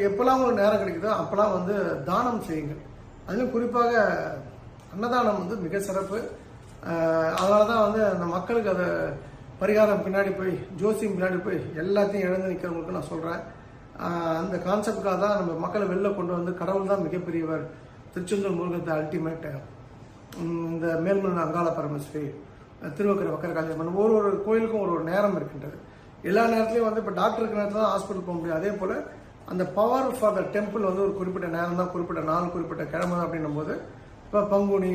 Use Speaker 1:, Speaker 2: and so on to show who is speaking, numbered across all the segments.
Speaker 1: எப்போல்லாம் ஒரு நேரம் கிடைக்குதோ அப்போல்லாம் வந்து தானம் செய்யுங்கள். அதிலும் குறிப்பாக அன்னதானம் வந்து மிக சிறப்பு. அதனால தான் வந்து அந்த மக்களுக்கு அதை பரிகாரம் பின்னாடி போய் ஜோசியம் பின்னாடி போய் எல்லாத்தையும் இழந்து நிற்கிறவங்களுக்கு நான் சொல்கிறேன். அந்த கான்செப்டுக்காக தான் நம்ம மக்களை வெளில கொண்டு வந்து கடவுள் தான் மிகப்பெரியவர், திருச்செந்தூர் முருகத்தை அல்டிமேட்டு, இந்த மேல்மலை அங்காள பரமேஸ்வரி, திருவக்கரை வக்கர காளியம்மன், ஒரு கோயிலுக்கும் ஒரு நேரம் இருக்கின்றது. எல்லா நேரத்துலையும் வந்து இப்போ டாக்டருக்கு நேரத்தில் தான் ஹாஸ்பிட்டல் போக முடியும். அதே போல் அந்த பவர் ஃபார் த டெம்பிள் வந்து ஒரு குறிப்பிட்ட நேரம் தான், குறிப்பிட்ட நாள், குறிப்பிட்ட கிழமை அப்படின்னும் போது இப்போ பங்குனி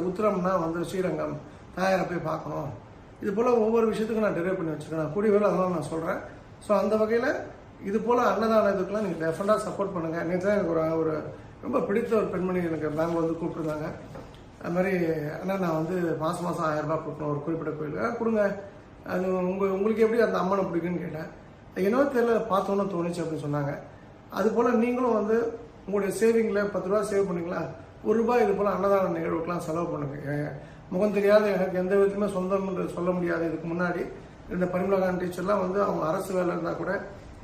Speaker 1: உத்திரம்னா வந்து ஸ்ரீரங்கம் தாயாரை போய் பார்க்கணும். இது போல் ஒவ்வொரு விஷயத்துக்கும் நான் டெரைவ் பண்ணி வச்சுருக்கேன். நான் கூடிய வேலை அதெல்லாம் நான் சொல்கிறேன். ஸோ அந்த வகையில் இது போல் அன்னதான இதுக்கெல்லாம் நீங்கள் டெஃபரெண்டாக சப்போர்ட் பண்ணுங்கள். நேற்று தான் எனக்கு ஒரு ரொம்ப பிடித்த ஒரு பெண்மணி எனக்கு பேங்க் வந்து கூப்பிட்டுருந்தாங்க. அது மாதிரி அண்ணா நான் வந்து மாதம் 1000 ரூபாய் கொடுக்கணும் ஒரு குறிப்பிட்ட கோயிலுக்கு கொடுங்க, அது உங்களுக்கு எப்படி அந்த அம்மனை பிடிக்குன்னு கேட்டேன். என்னவோ தெரியல, பார்த்தோன்னு தோணுச்சு அப்படின்னு சொன்னாங்க. அதுபோல் நீங்களும் வந்து உங்களுடைய சேவிங்கில் 10 ரூபா சேவ் பண்ணிங்களா, ₹1 இது போல் அன்னதான நிகழ்வுக்கெல்லாம் செலவு பண்ணுங்க. முகம் தெரியாத எனக்கு எந்த விதத்துமே சொந்தம் சொல்ல முடியாது. இதுக்கு முன்னாடி இந்த பரிமளகான் டீச்சர்லாம் வந்து அவங்க அரசு வேலை இருந்தால் கூட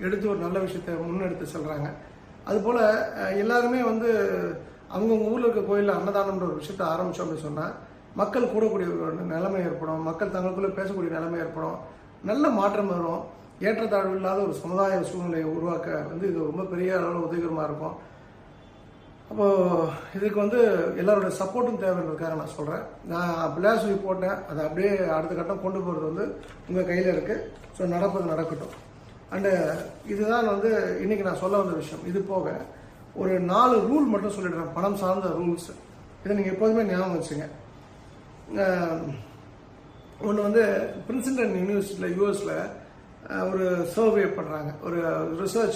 Speaker 1: எடுத்து ஒரு நல்ல விஷயத்தை முன்னெடுத்து செல்கிறாங்க. அதுபோல் எல்லாருமே வந்து அவங்கவுங்க ஊரில் இருக்க கோயிலில் அன்னதானம்ன்ற ஒரு விஷயத்தை ஆரம்பித்தோம் அப்படின்னு சொன்னால் மக்கள் கூடக்கூடிய ஒரு நிலைமை ஏற்படும், மக்கள் தங்களுக்குள்ளே பேசக்கூடிய நிலைமை ஏற்படும், நல்ல மாற்றம் வரும், ஏற்றத்தாழ்வு இல்லாத ஒரு சமுதாய சூழ்நிலையை உருவாக்க வந்து இது ரொம்ப பெரிய அளவில் உதவிகரமாக இருக்கும். அப்போது இதுக்கு வந்து எல்லாரோட சப்போர்ட்டும் தேவைன்றதுக்காக நான் சொல்கிறேன். நான் பிளாஸ்வி போட்டேன், அதை அப்படியே அடுத்த கட்டம் கொண்டு போகிறது வந்து உங்கள் கையில் இருக்குது. ஸோ நடப்பது நடக்கட்டும். அண்டு இதுதான் வந்து இன்றைக்கி நான் சொல்ல வந்த விஷயம். இது போக ஒரு 4 ரூல் மட்டும் சொல்லிடுறேன், பணம் சார்ந்த ரூல்ஸ். இதை நீங்கள் எப்போதுமே ஞாபகம் வச்சுங்க. ஒன்று வந்து பிரின்ஸ்டன் யூனிவர்சிட்டியில் யூஎஸில் ஒரு சர்வே பண்ணுறாங்க, ஒரு ரிசர்ச்